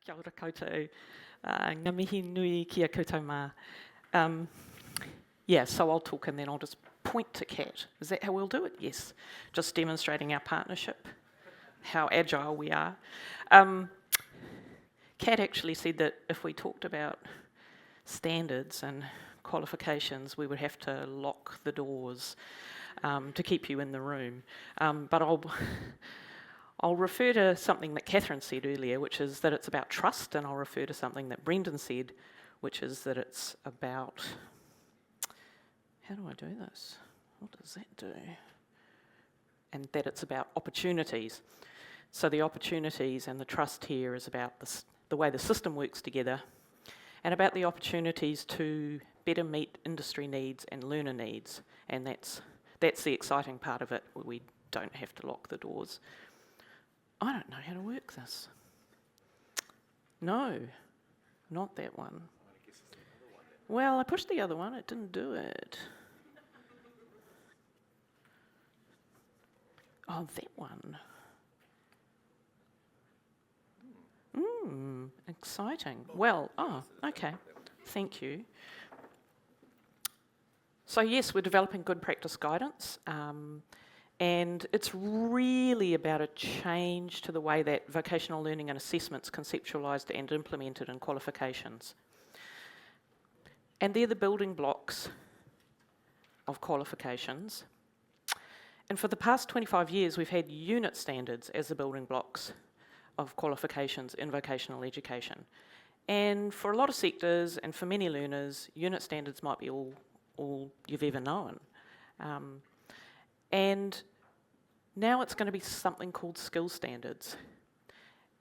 Kia ora koutou. Ngā mihi nui kia koutou mā. Yeah, so I'll talk and then I'll just point to Cat. Is that how we'll do it? Yes. Just demonstrating our partnership, how agile we are. Cat actually said that if we talked about standards and qualifications, we would have to lock the doors to keep you in the room. But I'll refer to something that Catherine said earlier, which is that it's about trust, and I'll refer to something that Brendan said, which is that it's about... How do I do this? What does that do? And that it's about opportunities. So the opportunities and the trust here is about the way the system works together, and about the opportunities to better meet industry needs and learner needs. And that's the exciting part of it, where we don't have to lock the doors. I don't know how to work this. No, not that one. Well, I pushed the other one, it didn't do it. Oh, that one. Exciting. Well, okay. Thank you. So yes, we're developing good practice guidance, and it's really about a change to the way that vocational learning and assessment's conceptualised and implemented in qualifications. And they're the building blocks of qualifications. And for the past 25 years, we've had unit standards as the building blocks of qualifications in vocational education. And for a lot of sectors and for many learners, unit standards might be all you've ever known. And now it's going to be something called skill standards.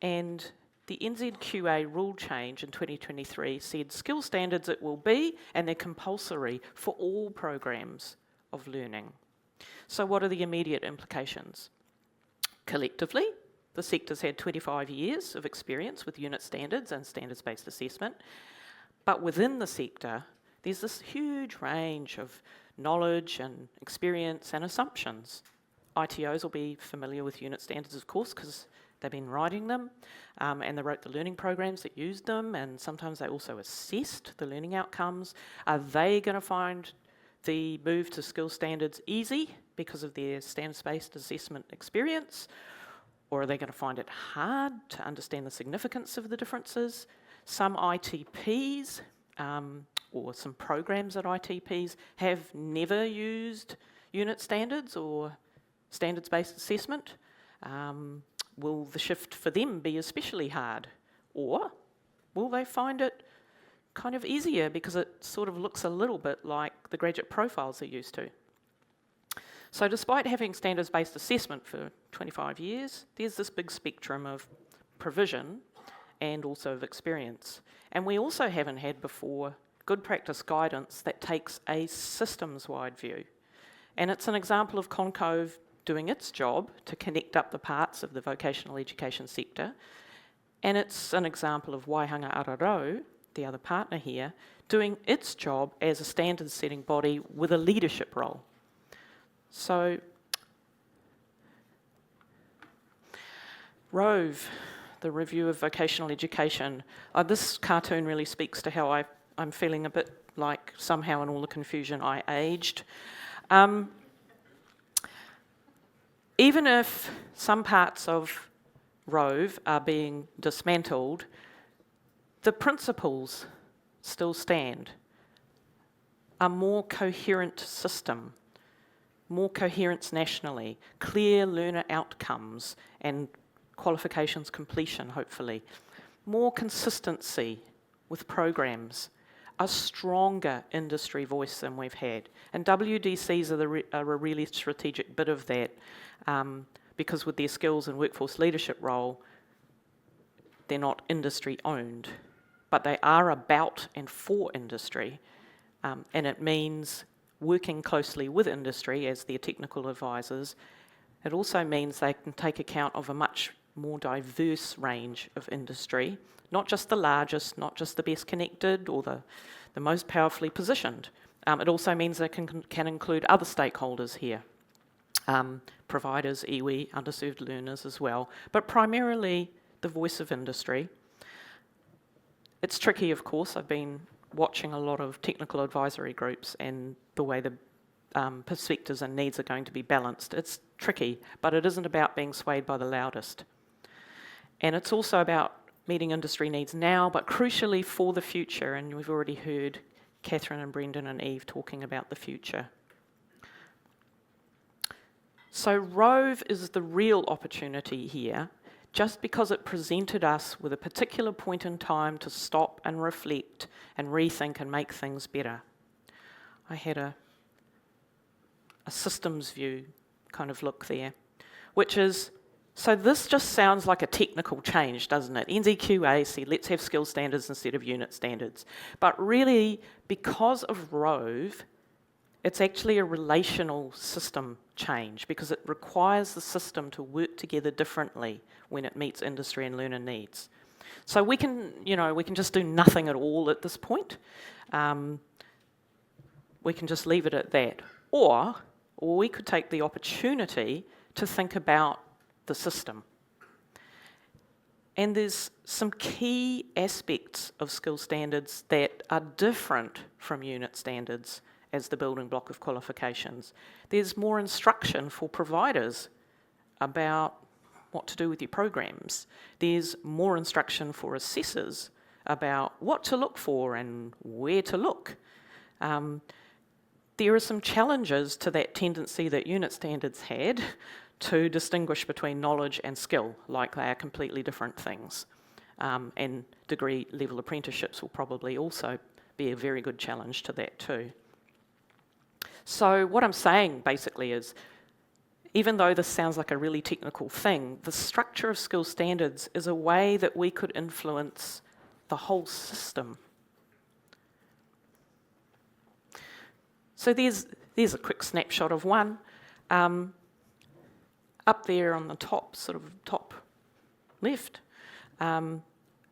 And the NZQA rule change in 2023 said skill standards it will be, and they're compulsory for all programs of learning. So what are the immediate implications? Collectively, the sector's had 25 years of experience with unit standards and standards-based assessment, but within the sector, there's this huge range of knowledge and experience and assumptions. ITOs will be familiar with unit standards, of course, because they've been writing them, and they wrote the learning programs that used them, and sometimes they also assessed the learning outcomes. Are they going to find the move to skill standards easy because of their standards-based assessment experience? Or are they going to find it hard to understand the significance of the differences? Some ITPs, or some programs at ITPs, have never used unit standards or standards-based assessment. Will the shift for them be especially hard? Or will they find it kind of easier because it sort of looks a little bit like the graduate profiles they're used to? So despite having standards-based assessment for 25 years, there's this big spectrum of provision and also of experience. And we also haven't had before good practice guidance that takes a systems-wide view. And it's an example of ConCOVE doing its job to connect up the parts of the vocational education sector. And it's an example of Waihanga Araro, the other partner here, doing its job as a standards-setting body with a leadership role. So, ROVE, the Review of Vocational Education. This cartoon really speaks to how I'm feeling a bit like somehow in all the confusion I aged. Even if some parts of ROVE are being dismantled, the principles still stand. A more coherent system, more coherence nationally, clear learner outcomes and qualifications completion, hopefully, more consistency with programs, a stronger industry voice than we've had. And WDCs are a really strategic bit of that, because with their skills and workforce leadership role, they're not industry owned, but they are about and for industry, and it means working closely with industry as their technical advisors. It also means they can take account of a much more diverse range of industry, not just the largest, not just the best connected or the most powerfully positioned. It also means they can include other stakeholders here, providers, iwi, underserved learners as well, but primarily the voice of industry. It's tricky, of course. I've been watching a lot of technical advisory groups and the way the perspectives and needs are going to be balanced. It's tricky, but it isn't about being swayed by the loudest. And it's also about meeting industry needs now, but crucially for the future. And we've already heard Catherine and Brendan and Eve talking about the future. So ROVE is the real opportunity here, just because it presented us with a particular point in time to stop and reflect and rethink and make things better. I had a systems view kind of look there, which is, so this just sounds like a technical change, doesn't it? NZQA said, let's have skill standards instead of unit standards. But really, because of ROVE, it's actually a relational system change because it requires the system to work together differently when it meets industry and learner needs. So we can just do nothing at all at this point. We can just leave it at that. Or we could take the opportunity to think about the system. And there's some key aspects of skill standards that are different from unit standards as the building block of qualifications. There's more instruction for providers about what to do with your programs. There's more instruction for assessors about what to look for and where to look. There are some challenges to that tendency that unit standards had to distinguish between knowledge and skill, like they are completely different things. And degree level apprenticeships will probably also be a very good challenge to that too. So what I'm saying basically is, even though this sounds like a really technical thing, the structure of skill standards is a way that we could influence the whole system. So there's a quick snapshot of one. Up there on the top, sort of top left, a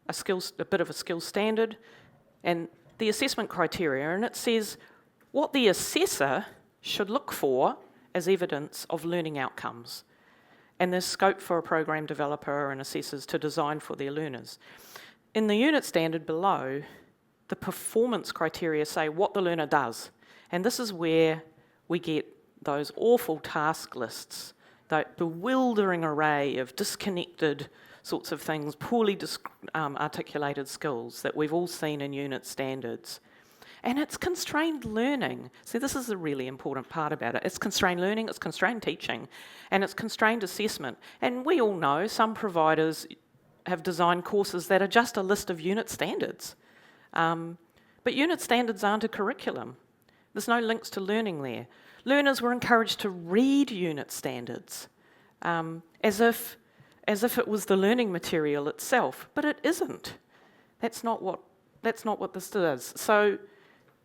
bit of a skill standard, and the assessment criteria, and it says what the assessor should look for as evidence of learning outcomes. And there's scope for a program developer and assessors to design for their learners. In the unit standard below, the performance criteria say what the learner does. And this is where we get those awful task lists, that bewildering array of disconnected sorts of things, poorly articulated skills that we've all seen in unit standards. And it's constrained learning. See, this is a really important part about it. It's constrained learning, it's constrained teaching, and it's constrained assessment. And we all know some providers have designed courses that are just a list of unit standards. But unit standards aren't a curriculum. There's no links to learning there. Learners were encouraged to read unit standards as if it was the learning material itself, but it isn't. That's not what this does. So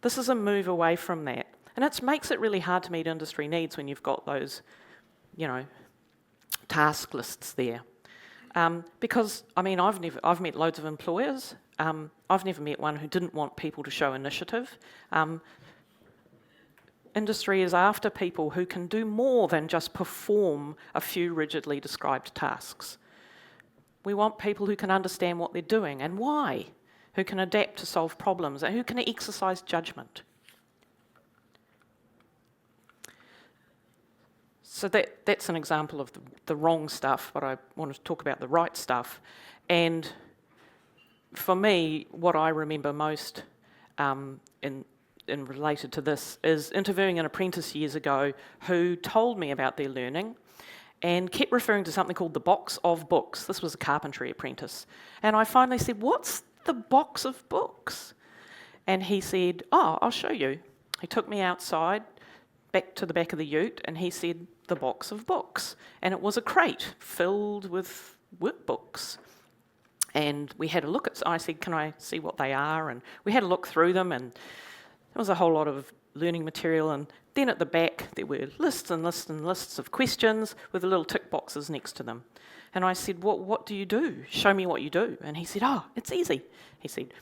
this is a move away from that. And it makes it really hard to meet industry needs when you've got those, task lists there. Because, I've met loads of employers. I've never met one who didn't want people to show initiative. Industry is after people who can do more than just perform a few rigidly described tasks. We want people who can understand what they're doing and why, who can adapt to solve problems, and who can exercise judgment. So that's an example of the wrong stuff, but I want to talk about the right stuff. And for me, what I remember most in related to this is interviewing an apprentice years ago who told me about their learning and kept referring to something called the box of books. This was a carpentry apprentice. And I finally said, what's the box of books? And he said, I'll show you. He took me outside, back to the back of the ute, and he said, the box of books. And it was a crate filled with workbooks. And we had a look at, I said, can I see what they are? And we had a look through them, and there was a whole lot of learning material, and then at the back there were lists and lists and lists of questions with the little tick boxes next to them. And I said, what do you do? Show me what you do. And he said, it's easy. He said,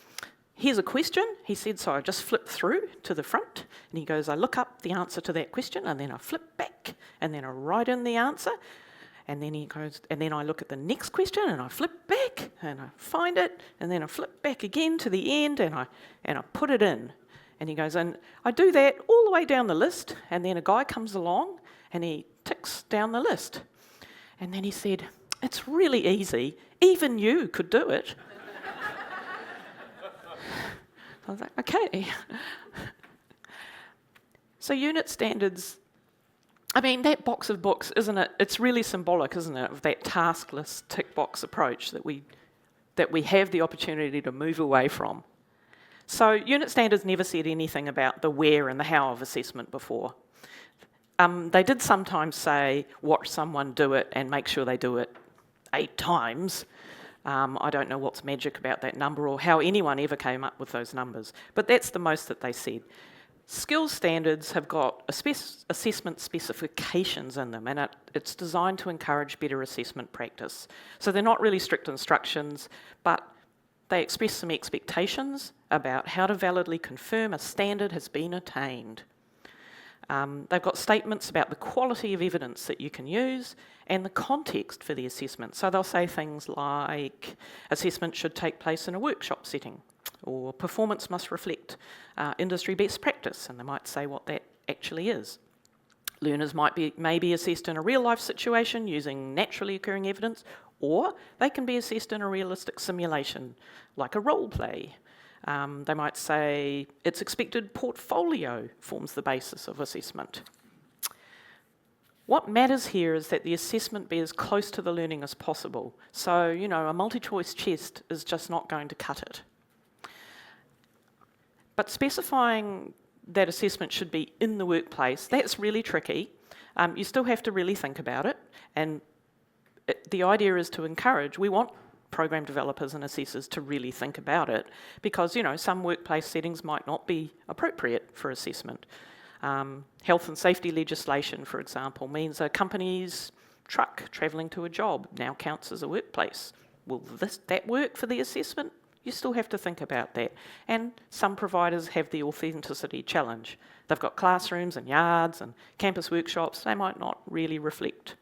here's a question. He said, so I just flip through to the front, and he goes, I look up the answer to that question, and then I flip back, and then I write in the answer, And then he goes, and then I look at the next question and I flip back and I find it, and then I flip back again to the end and I put it in. And he goes, and I do that all the way down the list, and then a guy comes along and he ticks down the list. And then he said, it's really easy, even you could do it. I was like, okay. So unit standards, I mean, that box of books, isn't it? It's really symbolic, isn't it, of that task list tick box approach that we have the opportunity to move away from. So unit standards never said anything about the where and the how of assessment before. They did sometimes say, watch someone do it and make sure they do it 8 times. I don't know what's magic about that number or how anyone ever came up with those numbers, but that's the most that they said. Skills standards have got assessment specifications in them, and it's designed to encourage better assessment practice. So they're not really strict instructions, but they express some expectations about how to validly confirm a standard has been attained. They've got statements about the quality of evidence that you can use and the context for the assessment. So they'll say things like assessment should take place in a workshop setting, or performance must reflect industry best practice, and they might say what that actually is. Learners may be assessed in a real life situation using naturally occurring evidence, or they can be assessed in a realistic simulation, like a role play. They might say its expected portfolio forms the basis of assessment. What matters here is that the assessment be as close to the learning as possible. So, a multi-choice test is just not going to cut it. But specifying that assessment should be in the workplace, that's really tricky. You still have to really think about it, and the idea is to encourage, we want program developers and assessors to really think about it, because some workplace settings might not be appropriate for assessment. Health and safety legislation, for example, means a company's truck travelling to a job now counts as a workplace. Will that work for the assessment? You still have to think about that. And some providers have the authenticity challenge. They've got classrooms and yards and campus workshops. They might not really reflect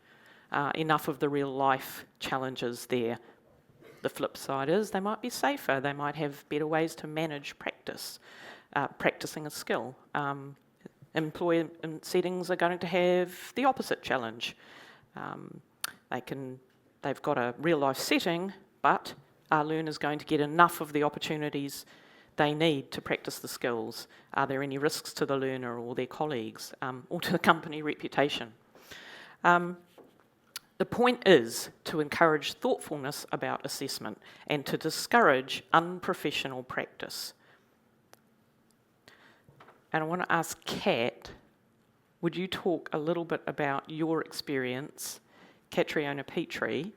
enough of the real life challenges there. The flip side is they might be safer. They might have better ways to manage practicing a skill. Employer settings are going to have the opposite challenge. They've got a real life setting, but are learners going to get enough of the opportunities they need to practice the skills? Are there any risks to the learner or their colleagues, or to the company reputation? The point is to encourage thoughtfulness about assessment and to discourage unprofessional practice. And I want to ask Kat, would you talk a little bit about your experience, Catriona Petrie?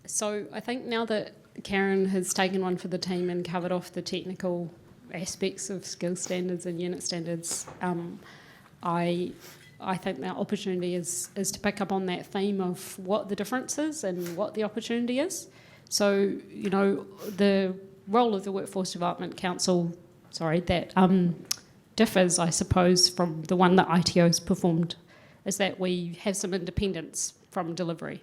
So I think now that Karen has taken one for the team and covered off the technical aspects of skill standards and unit standards, I think the opportunity is to pick up on that theme of what the difference is and what the opportunity is. So, the role of the Workforce Development Council, that differs, I suppose, from the one that ITO's performed, is that we have some independence from delivery.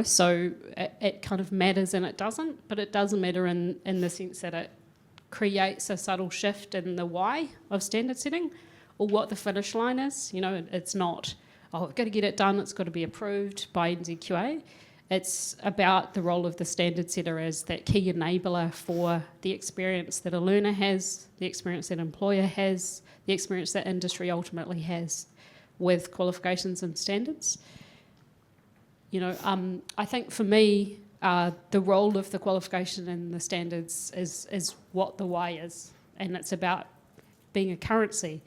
So it kind of matters and it doesn't, but it doesn't matter in the sense that it creates a subtle shift in the why of standard setting or what the finish line is. It's not, we've got to get it done, it's got to be approved by NZQA. It's about the role of the standard setter as that key enabler for the experience that a learner has, the experience that an employer has, the experience that industry ultimately has with qualifications and standards. I think for me, the role of the qualification and the standards is what the why is, and it's about being a currency.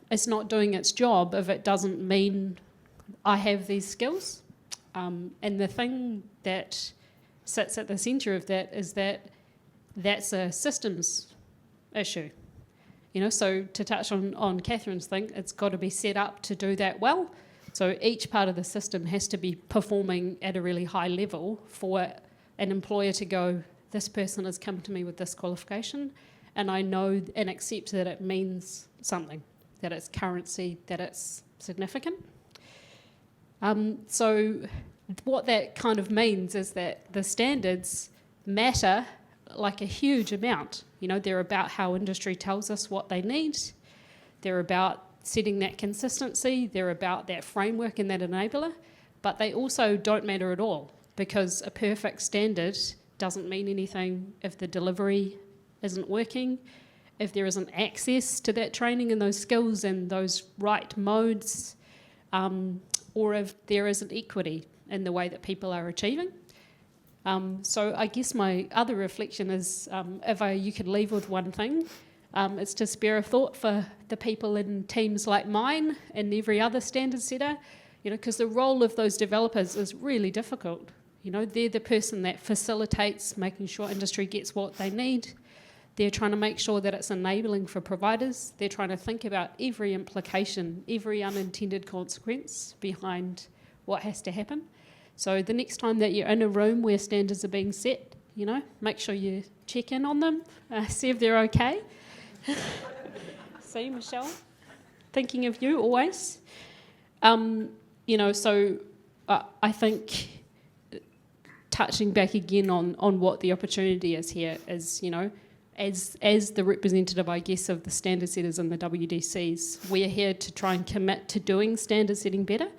It's not doing its job if it doesn't mean I have these skills. And the thing that sits at the centre of that is that that's a systems issue. So to touch on Catherine's thing, it's got to be set up to do that well. So each part of the system has to be performing at a really high level for an employer to go, this person has come to me with this qualification, and I know and accept that it means something, that it's currency, that it's significant. So what that kind of means is that the standards matter like a huge amount. You know, they're about how industry tells us what they need. They're about setting that consistency. They're about that framework and that enabler. But they also don't matter at all, because a perfect standard doesn't mean anything if the delivery isn't working, if there isn't access to that training and those skills and those right modes, or if there isn't equity in the way that people are achieving. So I guess my other reflection is, if you could leave with one thing, it's to spare a thought for the people in teams like mine and every other standard setter, you know, because the role of those developers is really difficult. You know, they're the person that facilitates making sure industry gets what they need. They're trying to make sure that it's enabling for providers. They're trying to think about every implication, every unintended consequence behind what has to happen. So the next time that you're in a room where standards are being set, you know, make sure you check in on them, see if they're okay. See, Michelle, thinking of you always. You know, so I think touching back again on what the opportunity is here is, you know, as the representative, I guess, of the standard setters and the WDCs, we're here to try and commit to doing standard setting better,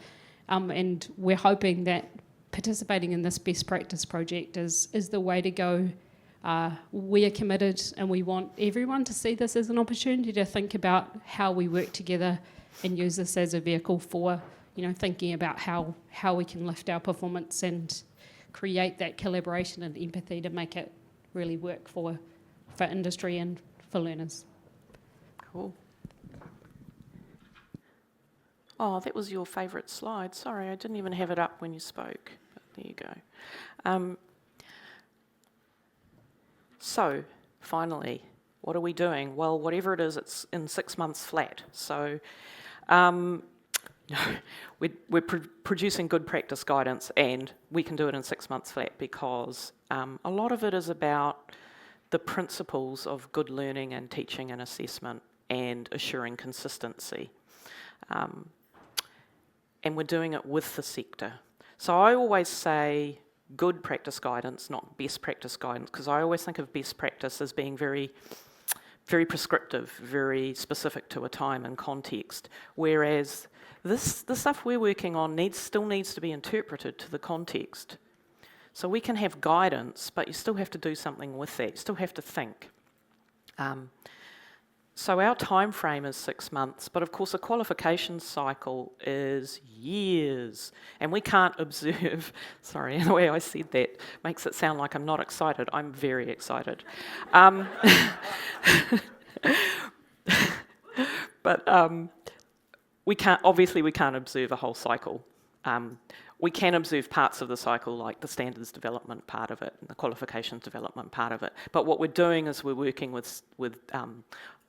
and we're hoping that participating in this best practice project is the way to go. We are committed, and we want everyone to see this as an opportunity to think about how we work together and use this as a vehicle for, you know, thinking about how we can lift our performance and create that collaboration and empathy to make it really work for industry and for learners. Cool. Oh, that was your favourite slide. Sorry, I didn't even have it up when you spoke. But there you go. So, finally, what are we doing? Well, whatever it is, it's in 6 months flat. So, we're producing good practice guidance, and we can do it in 6 months flat because a lot of it is about the principles of good learning and teaching and assessment and assuring consistency. And we're doing it with the sector. So I always say good practice guidance, not best practice guidance, because I always think of best practice as being very, very prescriptive, very specific to a time and context, whereas the stuff we're working on still needs to be interpreted to the context. So we can have guidance, but you still have to do something with that. You still have to think. So our time frame is 6 months, but of course a qualification cycle is years, and we can't observe. Sorry, the way I said that makes it sound like I'm not excited. I'm very excited. But we can't observe a whole cycle. We can observe parts of the cycle, like the standards development part of it and the qualifications development part of it. But what we're doing is we're working with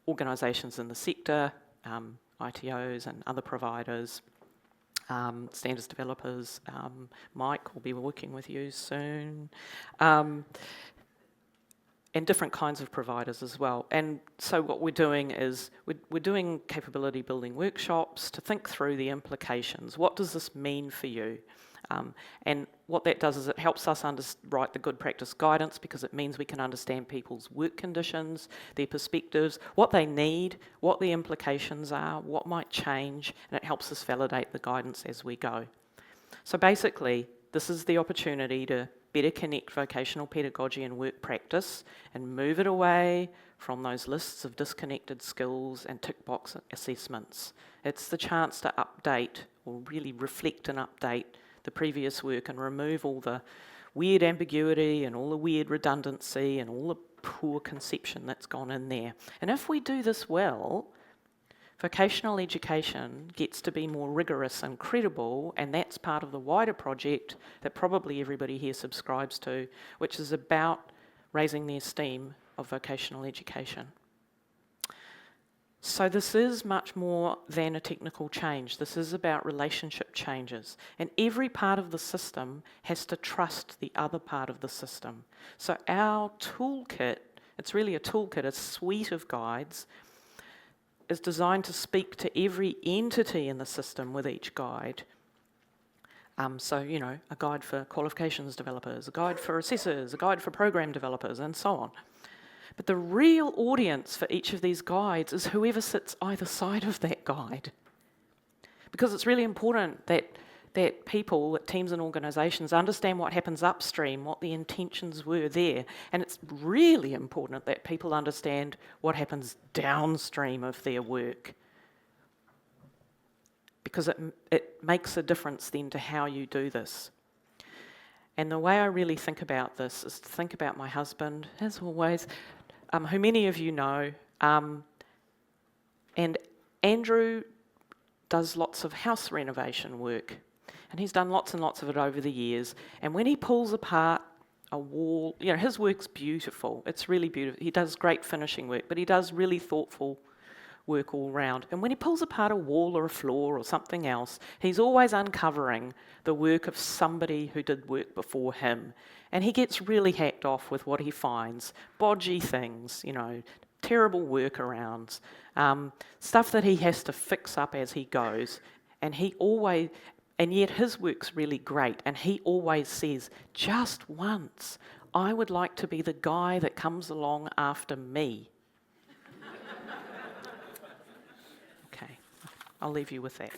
organisations in the sector, ITOs and other providers, standards developers. Mike will be working with you soon. And different kinds of providers as well. And so what we're doing is we're doing capability building workshops to think through the implications. What does this mean for you? And what that does is it helps us write the good practice guidance, because it means we can understand people's work conditions, their perspectives, what they need, what the implications are, what might change, and it helps us validate the guidance as we go. So basically, this is the opportunity to better connect vocational pedagogy and work practice and move it away from those lists of disconnected skills and tick box assessments. It's the chance to update, or really reflect and update, the previous work and remove all the weird ambiguity and all the weird redundancy and all the poor conception that's gone in there. And if we do this well, vocational education gets to be more rigorous and credible, and that's part of the wider project that probably everybody here subscribes to, which is about raising the esteem of vocational education. So this is much more than a technical change. This is about relationship changes. And every part of the system has to trust the other part of the system. So our toolkit It's really a toolkit, a suite of guides. Is designed to speak to every entity in the system with each guide. So, a guide for qualifications developers, a guide for assessors, a guide for program developers, and so on. But the real audience for each of these guides is whoever sits either side of that guide. Because it's really important that people, that teams and organisations understand what happens upstream, what the intentions were there. And it's really important that people understand what happens downstream of their work. Because it makes a difference then to how you do this. And the way I really think about this is to think about my husband, as always, who many of you know. And Andrew does lots of house renovation work. And he's done lots and lots of it over the years. And when he pulls apart a wall, his work's beautiful. It's really beautiful. He does great finishing work, but he does really thoughtful work all round. And when he pulls apart a wall or a floor or something else, he's always uncovering the work of somebody who did work before him. And he gets really hacked off with what he finds. Bodgy things, terrible workarounds, stuff that he has to fix up as he goes. And yet his work's really great, and he always says, just once, I would like to be the guy that comes along after me. Okay, I'll leave you with that.